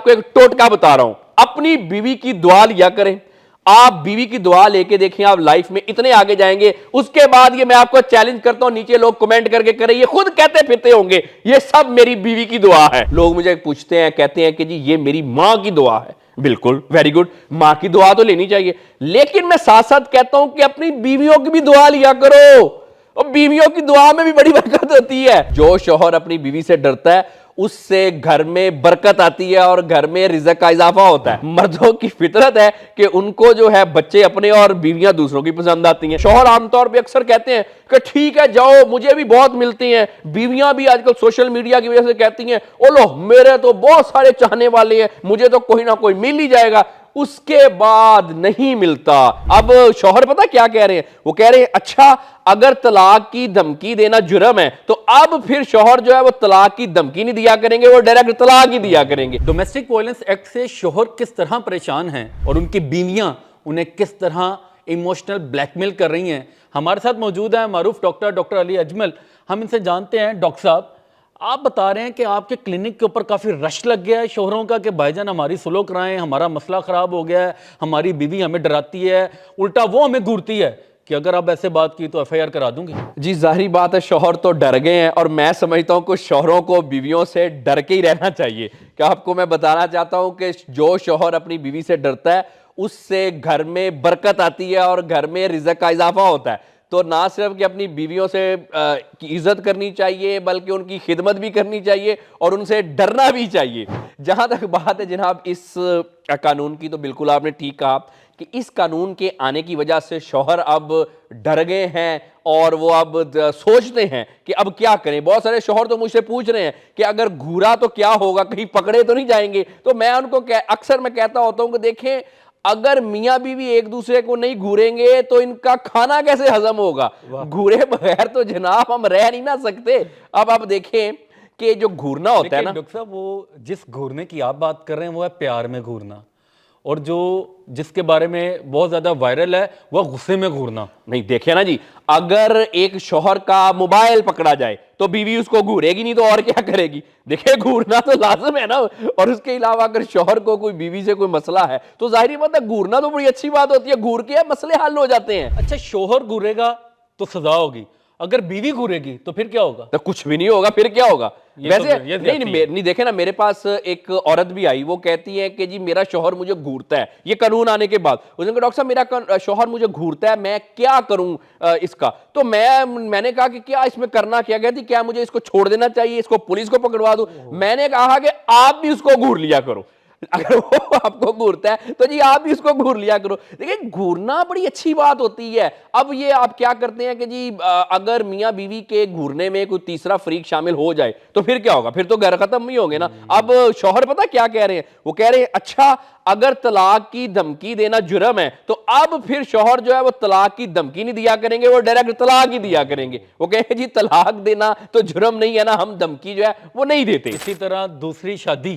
آپ کو ایک ٹوٹکا بتا رہا ہوں, اپنی بیوی کی دعا لیا کریں. آپ بیوی کی دعا لے کے دیکھیں, آپ لائف میں اتنے آگے جائیں گے. اس کے بعد یہ میں آپ کو چیلنج کرتا ہوں, نیچے لوگ کمنٹ کر کے کریں, یہ خود کہتے پھرتے ہوں گے یہ سب میری بیوی کی دعا ہے. لوگ مجھے پوچھتے ہیں, کہتے ہیں کہ جی یہ میری ماں کی دعا ہے. بالکل ویری گڈ, ماں کی دعا تو لینی چاہیے, لیکن میں ساتھ ساتھ کہتا ہوں کہ اپنی بیویوں کی بھی دعا لیا کرو. اور بیویوں کی دعا میں بھی بڑی برکت ہوتی ہے. جو شوہر اپنی بیوی سے ڈرتا ہے اس سے گھر میں برکت آتی ہے اور گھر میں رزق کا اضافہ ہوتا ہے. مردوں کی فطرت ہے کہ ان کو جو ہے بچے اپنے اور بیویاں دوسروں کی پسند آتی ہیں. شوہر عام طور پہ اکثر کہتے ہیں کہ ٹھیک ہے جاؤ, مجھے بھی بہت ملتی ہیں. بیویاں بھی آج کل سوشل میڈیا کی وجہ سے کہتی ہیں او لو میرے تو بہت سارے چاہنے والے ہیں, مجھے تو کوئی نہ کوئی مل ہی جائے گا. اس کے بعد نہیں ملتا. اب شوہر پتہ کیا کہہ رہے ہیں, وہ کہہ رہے ہیں اچھا اگر طلاق کی دھمکی دینا جرم ہے تو اب پھر شوہر جو ہے وہ طلاق کی دھمکی نہیں دیا کریں گے, وہ ڈائریکٹ طلاق ہی دیا کریں گے. ڈومیسٹک وائلنس ایکٹ سے شوہر کس طرح پریشان ہیں اور ان کی بیویاں انہیں کس طرح ایموشنل بلیک میل کر رہی ہیں. ہمارے ساتھ موجود ہیں معروف ڈاکٹر علی اجمل. ہم ان سے جانتے ہیں. ڈاکٹر صاحب آپ بتا رہے ہیں کہ آپ کے کلینک کے اوپر کافی رش لگ گیا ہے شوہروں کا کہ بھائی جان ہماری سلو کرائیں, ہمارا مسئلہ خراب ہو گیا ہے, ہماری بیوی ہمیں ڈراتی ہے, الٹا وہ ہمیں گھورتی ہے کہ اگر آپ ایسے بات کی تو ایف آئی آر کرا دوں گی. جی ظاہری بات ہے شوہر تو ڈر گئے ہیں, اور میں سمجھتا ہوں کہ شوہروں کو بیویوں سے ڈر کے ہی رہنا چاہیے. کہ آپ کو میں بتانا چاہتا ہوں کہ جو شوہر اپنی بیوی سے ڈرتا ہے اس سے گھر میں برکت آتی ہے اور گھر میں رزق کا اضافہ ہوتا ہے. تو نہ صرف کہ اپنی بیویوں سے کی عزت کرنی چاہیے بلکہ ان کی خدمت بھی کرنی چاہیے اور ان سے ڈرنا بھی چاہیے. جہاں تک بات ہے جناب اس قانون کی, تو بالکل آپ نے ٹھیک کہا کہ اس قانون کے آنے کی وجہ سے شوہر اب ڈر گئے ہیں اور وہ اب سوچتے ہیں کہ اب کیا کریں. بہت سارے شوہر تو مجھ سے پوچھ رہے ہیں کہ اگر گھورا تو کیا ہوگا, کہیں پکڑے تو نہیں جائیں گے. تو میں ان کو اکثر میں کہتا ہوتا ہوں کہ دیکھیں اگر میاں بیوی ایک دوسرے کو نہیں گھوریں گے تو ان کا کھانا کیسے ہضم ہوگا. گھورے بغیر تو جناب ہم رہ نہیں نہ سکتے. اب آپ دیکھیں کہ جو گھورنا ہوتا ہے نا, ڈاکٹر صاحب وہ جس گھورنے کی آپ بات کر رہے ہیں وہ ہے پیار میں گھورنا, اور جو جس کے بارے میں بہت زیادہ وائرل ہے وہ غصے میں گھورنا. نہیں دیکھیں نا جی, اگر ایک شوہر کا موبائل پکڑا جائے تو بیوی اس کو گھورے گی نہیں تو اور کیا کرے گی. دیکھیں گھورنا تو لازم ہے نا. اور اس کے علاوہ اگر شوہر کو کوئی بیوی سے کوئی مسئلہ ہے تو ظاہری بات ہے گھورنا تو بڑی اچھی بات ہوتی ہے, گھور کے مسئلے حل ہو جاتے ہیں. اچھا شوہر گھورے گا تو سزا ہوگی, اگر بیوی گھورے گی تو پھر کیا ہوگا؟ تو کچھ بھی نہیں ہوگا. پھر کیا ہوگا ویسے نہیں دیکھیں نا, میرے پاس ایک عورت بھی آئی, وہ کہتی ہے کہ جی میرا شوہر مجھے گھورتا ہے. یہ قانون آنے کے بعد اس نے کہا ڈاکٹر صاحب میرا شوہر مجھے گھورتا ہے, میں کیا کروں اس کا. تو میں نے کہا کہ کیا اس میں کرنا کیا, کہتی کیا مجھے اس کو چھوڑ دینا چاہیے, اس کو پولیس کو پکڑوا دوں. میں نے کہا کہ آپ بھی اس کو گھور لیا کرو. اگر وہ آپ کو گھورتا ہے تو جی آپ بھی اس کو گھور لیا کرو. دیکھیں گھورنا بڑی اچھی بات ہوتی ہے. اب یہ آپ کیا کرتے ہیں کہ جی اگر میاں بیوی کے گھورنے میں کوئی تیسرا فریق شامل ہو جائے تو پھر کیا ہوگا, پھر تو گھر ختم ہی ہوں گے نا. اب شوہر پتہ کیا کہہ رہے ہیں, وہ کہہ رہے ہیں اچھا اگر طلاق کی دھمکی دینا جرم ہے تو اب پھر شوہر جو ہے وہ طلاق کی دھمکی نہیں دیا کریں گے, وہ ڈائریکٹ طلاق ہی دیا کریں گے. وہ کہیں جی طلاق دینا تو جرم نہیں ہے نا, ہم دھمکی جو ہے وہ نہیں دیتے. اسی طرح دوسری شادی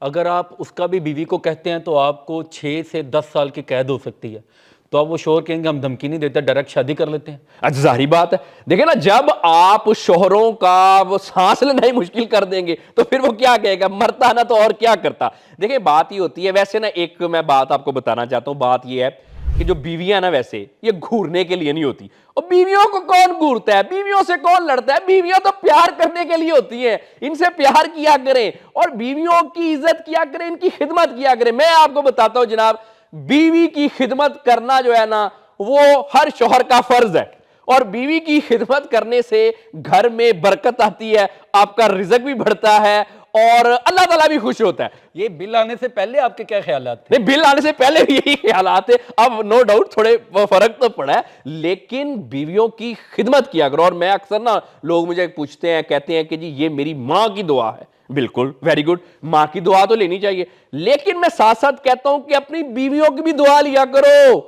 اگر آپ اس کا بھی بیوی کو کہتے ہیں تو آپ کو 6 سے 10 سال کی قید ہو سکتی ہے. تو اب وہ شوہر کہیں گے ہم دھمکی نہیں دیتے, ڈائریکٹ شادی کر لیتے ہیں. اچھا ظاہری بات ہے, دیکھیں نا جب آپ شوہروں کا وہ سانس لینا ہی مشکل کر دیں گے تو پھر وہ کیا کہے گا, مرتا نا تو اور کیا کرتا. دیکھیں بات یہ ہوتی ہے ویسے نا, ایک میں بات آپ کو بتانا چاہتا ہوں. بات یہ ہے کہ جو بیویاں نا ویسے یہ گھورنے کے لیے نہیں ہوتی. اور بیویوں کو کون گھورتا ہے, بیویوں سے کون لڑتا ہے, بیویاں تو پیار کرنے کے لیے ہوتی ہیں. ان سے پیار کیا کریں اور بیویوں کی عزت کیا کریں, ان کی خدمت کیا کریں. میں آپ کو بتاتا ہوں جناب, بیوی کی خدمت کرنا جو ہے نا وہ ہر شوہر کا فرض ہے. اور بیوی کی خدمت کرنے سے گھر میں برکت آتی ہے, آپ کا رزق بھی بڑھتا ہے اور اللہ تعالیٰ بھی خوش ہوتا ہے. یہ بل آنے سے پہلے آپ کے کیا خیالات تھے؟ نہیں بل آنے سے پہلے بھی یہی خیالات ہیں. اب نو ڈاؤٹ تھوڑے فرق تو پڑا ہے, لیکن بیویوں کی خدمت کیا کرو. اور میں اکثر نا لوگ مجھے پوچھتے ہیں, کہتے ہیں کہ جی یہ میری ماں کی دعا ہے. بالکل ویری گڈ, ماں کی دعا تو لینی چاہیے, لیکن میں ساتھ ساتھ کہتا ہوں کہ اپنی بیویوں کی بھی دعا لیا کرو.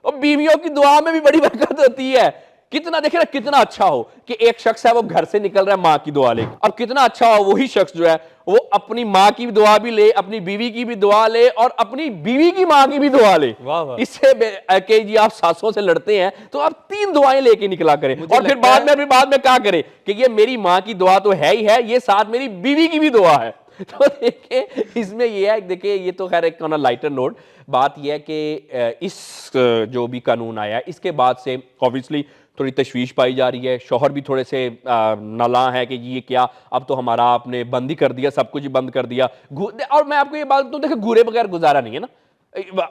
اور بیویوں کی دعا میں بھی بڑی برکت ہوتی ہے. کتنا دیکھیں نا, کتنا اچھا ہو کہ ایک شخص ہے وہ گھر سے نکل رہا ہے ماں کی دعا لے, اور کتنا اچھا ہو وہی شخص جو ہے وہ اپنی ماں کی بھی دعا بھی لے, اپنی بیوی کی بھی دعا لے اور اپنی بیوی کی ماں کی بھی دعا لے. اس سے کہ جی آپ ساسوں سے لڑتے ہیں تو آپ 3 دعائیں لے کے نکلا کریں, اور پھر بعد میں کیا کریں کہ یہ میری ماں کی دعا تو ہے ہی ہے, یہ ساتھ میری بیوی کی بھی دعا ہے. تو دیکھیں اس میں یہ ہے، دیکھیں یہ تو خیر ایک لائٹر نوٹ، بات یہ ہے کہ اس جو بھی قانون آیا ہے اس کے بعد سے obviously تھوڑی تشویش پائی جا رہی ہے، شوہر بھی تھوڑے سے نالاں ہے کہ یہ کیا، اب تو ہمارا آپ نے بند ہی کر دیا، سب کچھ ہی بند کر دیا. اور میں آپ کو یہ بات بتاؤں، دیکھیں گورے بغیر گزارا نہیں ہے نا.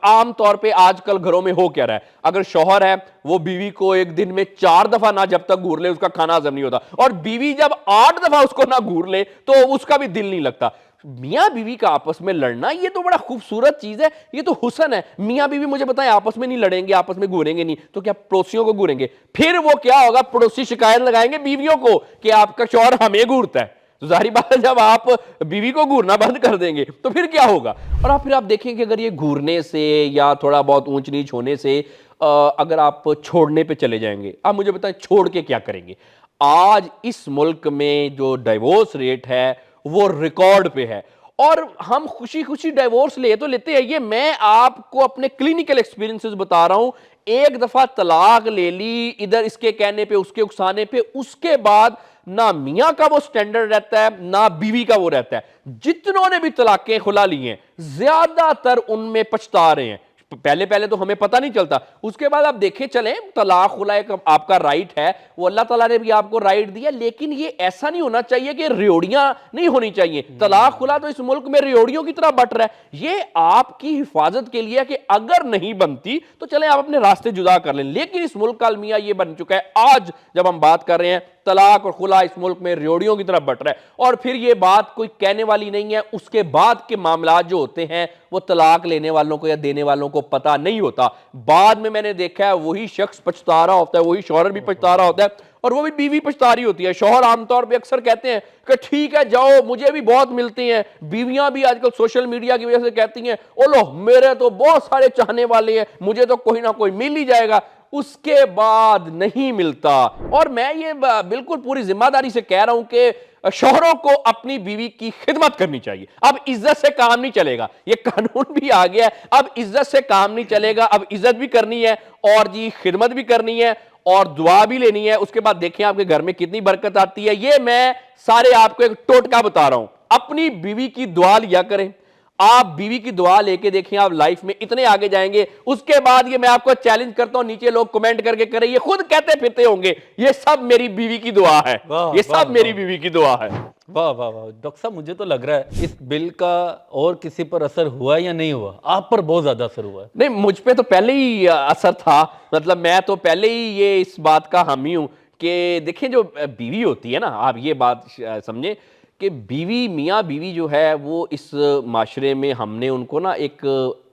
عام طور پہ آج کل گھروں میں ہو کیا رہا ہے، اگر شوہر ہے وہ بیوی کو ایک دن میں 4 دفعہ نہ جب تک گور لے اس کا کھانا ہضم نہیں ہوتا، اور بیوی جب 8 دفعہ اس کو نہ گور لے تو اس کا بھی دل نہیں لگتا. میاں بیوی کا آپس میں لڑنا یہ تو بڑا خوبصورت چیز ہے، یہ تو حسن ہے. میاں بیوی مجھے بتائیں آپس میں نہیں لڑیں گے، آپس میں گوریں گے نہیں تو کیا پڑوسیوں کو گوریں گے؟ پھر وہ کیا ہوگا، پڑوسی شکایت لگائیں گے بیویوں کو کہ آپ کا شوہر ہمیں گورتا ہے. تو ظاہری بات ہے جب آپ بیوی کو گورنا بند کر دیں گے تو پھر کیا ہوگا. اور پھر آپ دیکھیں کہ اگر یہ گورنے سے یا تھوڑا بہت اونچ نیچ ہونے سے اگر آپ چھوڑنے پہ چلے جائیں گے، آپ مجھے بتائیں چھوڑ کے کیا کریں گے؟ آج اس ملک میں جو ڈائیورس ریٹ ہے وہ ریکارڈ پہ ہے، اور ہم خوشی خوشی ڈائیورس لے تو لیتے ہیں. یہ میں آپ کو اپنے کلینکل ایکسپیرینسز بتا رہا ہوں. ایک دفعہ طلاق لے لی ادھر اس کے کہنے پہ اس کے اکسانے پہ، اس کے بعد نہ میاں کا وہ سٹینڈرڈ رہتا ہے نہ بیوی کا وہ رہتا ہے. جتنوں نے بھی طلاقیں خلا لی ہیں زیادہ تر ان میں پچھتا رہے ہیں. پہلے تو ہمیں پتہ نہیں چلتا، اس کے بعد آپ دیکھیں چلیں طلاق خلا ایک آپ کا رائٹ ہے، وہ اللہ تعالیٰ نے بھی آپ کو رائٹ دیا، لیکن یہ ایسا نہیں ہونا چاہیے کہ ریوڑیاں نہیں ہونی چاہیے. طلاق خلا تو اس ملک میں ریوڑیوں کی طرح بٹ رہا ہے. یہ آپ کی حفاظت کے لیے کہ اگر نہیں بنتی تو چلیں آپ اپنے راستے جدا کر لیں، لیکن اس ملک کا المیہ یہ بن چکا ہے آج جب ہم بات کر رہے ہیں طلاق اور خلا اس ملک میں ریوڑیوں کی طرح بٹ رہا ہے. اور پھر یہ بات کوئی کہنے والی نہیں ہے، اس کے بعد کے معاملات جو ہوتے ہیں وہ طلاق لینے والوں کو یا دینے والوں کو پتہ نہیں ہوتا. بعد میں نے دیکھا ہے وہی شخص پچھتا رہا ہوتا ہے، وہی شوہر بھی پچھتا رہا ہوتا ہے، اور وہ بھی بیوی پچھتا رہی ہوتی ہے. شوہر عام طور پہ اکثر کہتے ہیں کہ ٹھیک ہے جاؤ مجھے بھی بہت ملتے ہیں، بیویاں بھی آج کل سوشل میڈیا کی وجہ سے کہتی ہیں او لو میرے تو بہت سارے چاہنے والے ہیں، مجھے تو کوئی نہ کوئی مل ہی جائے گا. اس کے بعد نہیں ملتا. اور میں یہ بالکل پوری ذمہ داری سے کہہ رہا ہوں کہ شوہروں کو اپنی بیوی کی خدمت کرنی چاہیے. اب عزت سے کام نہیں چلے گا، یہ قانون بھی آ گیا ہے، اب عزت سے کام نہیں چلے گا، اب عزت بھی کرنی ہے اور جی خدمت بھی کرنی ہے اور دعا بھی لینی ہے. اس کے بعد دیکھیں آپ کے گھر میں کتنی برکت آتی ہے. یہ میں سارے آپ کو ایک ٹوٹکا بتا رہا ہوں، اپنی بیوی کی دعا لیا کریں. آپ بیوی کی دعا لے کے دیکھیں آپ لائف میں اتنے آگے جائیں گے. اس کے بعد یہ میں آپ کو چیلنج کرتا ہوں، نیچے لوگ کمنٹ کر کے کریں، یہ خود کہتے پھرتے ہوں گے یہ سب میری بیوی کی دعا ہے، یہ سب میری بیوی کی دعا ہے. واہ واہ واہ ڈاکٹر صاحب، مجھے تو لگ رہا ہے اس بل کا اور کسی پر اثر ہوا یا نہیں ہوا؟ آپ پر بہت زیادہ اثر ہوا ہے. نہیں مجھ پہ تو پہلے ہی اثر تھا، مطلب میں تو پہلے ہی یہ اس بات کا حامی ہوں کہ دیکھیں جو بیوی ہوتی ہے نا، آپ یہ بات سمجھیں کہ بیوی میاں بیوی جو ہے وہ اس معاشرے میں ہم نے ان کو نا ایک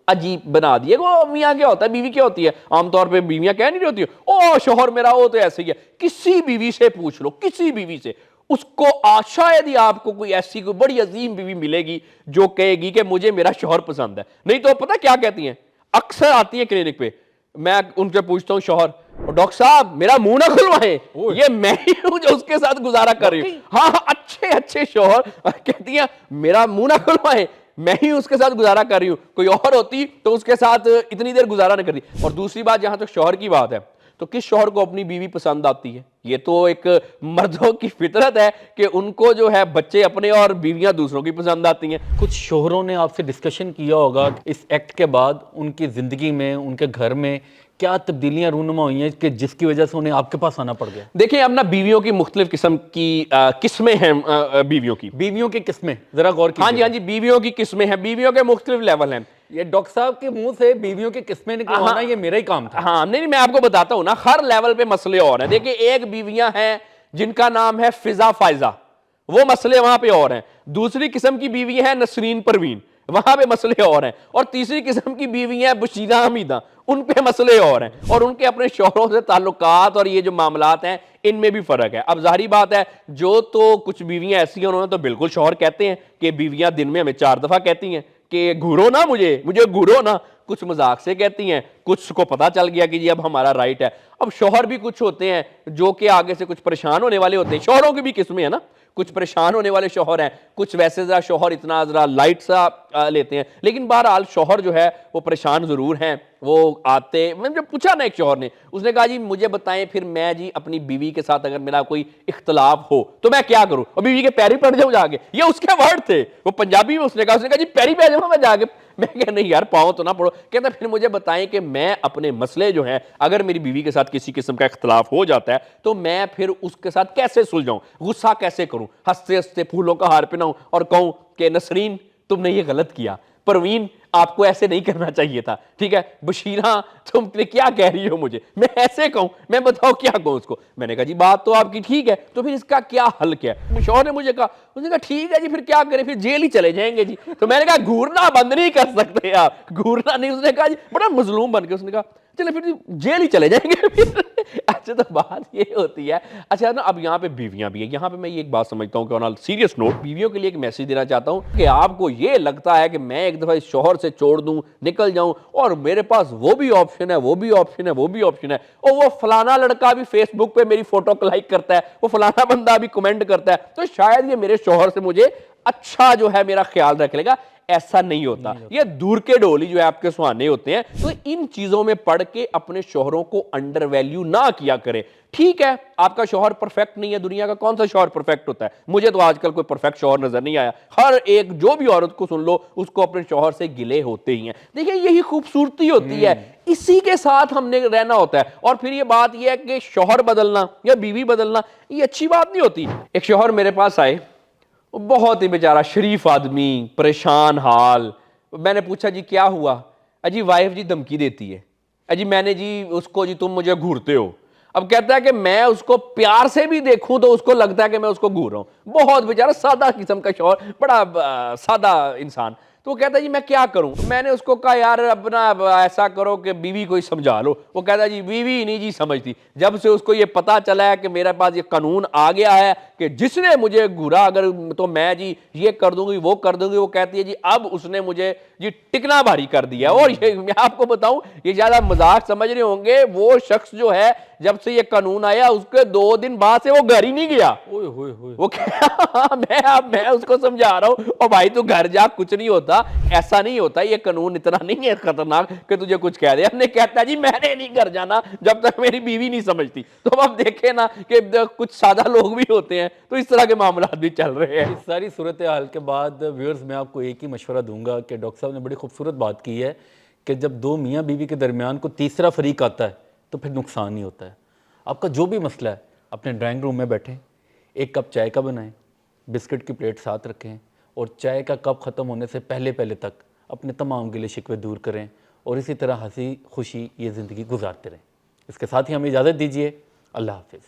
عجیب بنا دیا. وہ میاں کیا ہوتا ہے بیوی کیا ہوتی ہے، عام طور پہ بیویاں کہہ نہیں ہوتی او شوہر میرا وہ تو ایسے ہی ہے. کسی بیوی سے پوچھ لو، کسی بیوی سے، اس کو شاید ہی آپ کو کوئی ایسی کوئی بڑی عظیم بیوی ملے گی جو کہے گی کہ مجھے میرا شوہر پسند ہے. نہیں تو پتہ کیا کہتی ہیں، اکثر آتی ہیں کلینک پہ، میں ان سے پوچھتا ہوں شوہر ڈاکٹر صاحب میرا منہ نہ کھلوائیں، یہ میں ہی ہوں جو اس کے ساتھ گزارا کر رہی ہوں. ہاں اچھے شوہر کہتی ہیں میرا منہ نہ کھلوائیں، میں ہی اس کے ساتھ گزارا کر رہی ہوں، کوئی اور ہوتی تو اس کے ساتھ اتنی دیر گزارا نہ کرتی. اور دوسری بات جہاں تک شوہر کی بات ہے تو کس شوہر کو اپنی بیوی پسند آتی ہے؟ یہ تو ایک مردوں کی فطرت ہے کہ ان کو جو ہے بچے اپنے اور بیویاں دوسروں کی پسند آتی ہیں. کچھ شوہروں نے آپ سے ڈسکشن کیا ہوگا اس ایکٹ کے بعد ان کی زندگی میں، ان کے گھر میں کیا تبدیلیاں رونما ہوئی ہیں کہ جس کی وجہ سے انہیں آپ کے پاس آنا پڑ گیا؟ دیکھیں اب نا بیویوں کی مختلف قسم کی قسمیں ہیں. بیویوں کی قسمیں ذرا غور کیجیے. ہاں جی بیویوں کی قسمیں ہیں، بیویوں کے مختلف لیول ہیں. یہ ڈاکٹر صاحب کے منہ سے بیویوں کی قسمیں نکلوانا یہ میرا ہی کام تھا. ہاں نہیں میں آپ کو بتاتا ہوں نا، ہر لیول پہ مسئلے اور ہیں. دیکھیں ایک بیویاں ہیں جن کا نام ہے فضا فائزہ، وہ مسئلے وہاں پہ اور ہیں. دوسری قسم کی بیوی ہے نسرین پروین، وہاں پہ مسئلے اور ہیں. اور تیسری قسم کی بیوی ہیں بشیرہ حمیدہ، ان پہ مسئلے اور ہیں. اور ان کے اپنے شوہروں سے تعلقات اور یہ جو معاملات ہیں ان میں بھی فرق ہے. اب ظاہری بات ہے جو تو کچھ بیویاں ایسی ہیں انہوں نے تو بالکل شوہر کہتے ہیں کہ بیویاں دن میں ہمیں 4 دفعہ کہتی ہیں کہ گھورو نا مجھے گھورو نا. کچھ مذاق سے کہتی ہیں، کچھ کو پتا چل گیا کہ جی اب ہمارا رائٹ ہے. اب شوہر بھی کچھ ہوتے ہیں جو کہ آگے سے کچھ پریشان ہونے والے ہوتے ہیں. شوہروں کی بھی قسمیں ہیں نا، کچھ پریشان ہونے والے شوہر ہیں، کچھ ویسے ذرا شوہر اتنا ذرا لائٹ سا لیتے ہیں. لیکن بہرحال شوہر جو ہے وہ پریشان ضرور ہیں. وہ آتے, میں نے جب پوچھا نا ایک شوہر نے, اس نے کہا جی مجھے بتائیں پھر میں جی اپنی بیوی کے ساتھ اگر میرا کوئی اختلاف ہو تو میں کیا کروں, اور بیوی کے پیری پڑ جاؤں جا کے, یہ اس کے ورڈ تھے, وہ پنجابی میں اس نے کہا جی پیری پہ جاؤں میں جا کے. میں کہا نہیں یار پاؤں تو نہ پڑو. کہتا پھر مجھے بتائیں کہ میں اپنے مسئلے جو ہیں اگر میری بیوی کے ساتھ کسی قسم کا اختلاف ہو جاتا ہے تو میں پھر اس کے ساتھ کیسے سلجھاؤں, غصہ کیسے کروں, ہنستے ہنستے پھولوں کا ہار پہناؤں اور کہوں کہ نسرین تم نے یہ غلط کیا, پروین آپ کو ایسے نہیں کرنا چاہیے تھا, ٹھیک ہے, بشیرہ تم نے کیا کہہ رہی ہو مجھے, میں ایسے کہوں, میں بتاؤ کیا کہوں اس کو. میں نے کہا جی بات تو آپ کی ٹھیک ہے, تو پھر اس کا کیا حل کیا ہے. شوہر نے مجھے کہا, اس نے کہا ٹھیک ہے جی پھر کیا کریں, پھر جیل ہی چلے جائیں گے جی. تو میں نے کہا گھورنا بند نہیں کر سکتے آپ, گھورنا نہیں. اس نے کہا جی بڑا مظلوم بن کے اس نے کہا چلے پھر جیل ہی چلے جائیں گے پھر. اچھا تو بات یہ ہوتی ہے, اچھا نا اب یہاں پہ بیویاں بھی ہیں, یہاں پہ میں یہ ایک بات سمجھتا ہوں کہ آن سیریس نوٹ بیویوں کے لیے ایک میسج دینا چاہتا ہوں کہ آپ کو یہ لگتا ہے کہ میں ایک دفعہ اس شوہر سے چھوڑ دوں نکل جاؤں اور میرے پاس وہ بھی آپشن ہے وہ بھی آپشن ہے وہ بھی آپشن ہے, اور وہ فلانا لڑکا بھی فیس بک پہ میری فوٹو کو لائک کرتا ہے, وہ فلانا بندہ بھی کمنٹ کرتا ہے, تو شاید یہ میرے شوہر سے مجھے اچھا جو ہے میرا خیال رکھ لے گا. ایسا نہیں ہوتا, یہ دور کے ڈولی جو ہے آپ کے سہانے ہوتے ہیں. تو ان چیزوں میں پڑھ کے اپنے شوہروں کو انڈر ویلیو نہ کیا کریں. ٹھیک ہے آپ کا شوہر پرفیکٹ نہیں ہے, دنیا کا کون سا شوہر پرفیکٹ ہوتا ہے, مجھے تو آج کل کوئی پرفیکٹ شوہر نظر نہیں آیا. ہر ایک جو بھی عورت کو سن لو اس کو اپنے شوہر سے گلے ہوتے ہی ہیں. دیکھیں یہی خوبصورتی ہوتی ہے, اسی کے ساتھ ہم نے رہنا ہوتا ہے. اور پھر یہ بات یہ ہے کہ شوہر بدلنا یا بیوی بدلنا یہ اچھی بات نہیں ہوتی. ایک شوہر میرے پاس آئے, بہت ہی بیچارہ شریف آدمی, پریشان حال. میں نے پوچھا جی کیا ہوا, اجی وائف جی دھمکی دیتی ہے, اجی میں نے جی اس کو جی تم مجھے گھورتے ہو. اب کہتا ہے کہ میں اس کو پیار سے بھی دیکھوں تو اس کو لگتا ہے کہ میں اس کو گھور رہا ہوں. بہت بیچارہ سادہ قسم کا شوہر, بڑا سادہ انسان. تو وہ کہتا ہے جی میں کیا کروں. میں نے اس کو کہا یار اپنا ایسا کرو کہ بیوی کو ہی سمجھا لو. وہ کہتا ہے جی بیوی نہیں جی سمجھتی. جب سے اس کو یہ پتا چلا ہے کہ میرے پاس یہ قانون آ گیا ہے کہ جس نے مجھے گھورا اگر تو میں جی یہ کر دوں گی وہ کر دوں گی, وہ کہتی ہے جی اب اس نے مجھے جی ٹکنا بھاری کر دیا. اور یہ میں آپ کو بتاؤں یہ زیادہ مذاق سمجھ رہے ہوں گے, وہ شخص جو ہے جب سے یہ قانون آیا اس کے 2 دن بعد سے وہ گھر ہی نہیں گیا. وہ میں اس کو سمجھا رہا ہوں اور بھائی تو گھر جا, کچھ نہیں ہوتا, ایسا نہیں ہوتا, یہ قانون اتنا نہیں ہے خطرناک کہ تجھے کچھ کہہ دے. ہم نے کہتا جی میں نے نہیں گھر جانا جب تک میری بیوی نہیں سمجھتی. تو اب دیکھیں نا کہ کچھ سادہ لوگ بھی ہوتے ہیں تو اس طرح کے معاملات بھی چل رہے ہیں. اس ساری صورتحال کے بعد ویورز میں آپ کو ایک ہی مشورہ دوں گا کہ ڈاکٹر صاحب نے بڑی خوبصورت بات کی ہے کہ جب 2 میاں بیوی کے درمیان کو تیسرا فریق آتا ہے تو پھر نقصان ہی ہوتا ہے. آپ کا جو بھی مسئلہ ہے اپنے ڈرائنگ روم میں بیٹھیں, 1 کپ چائے کا بنائیں, بسکٹ کی پلیٹ ساتھ رکھیں اور چائے کا کپ ختم ہونے سے پہلے تک اپنے تمام گلے شکوے دور کریں اور اسی طرح ہنسی خوشی یہ زندگی گزارتے رہیں. اس کے ساتھ ہی ہمیں اجازت دیجیے. اللہ حافظ.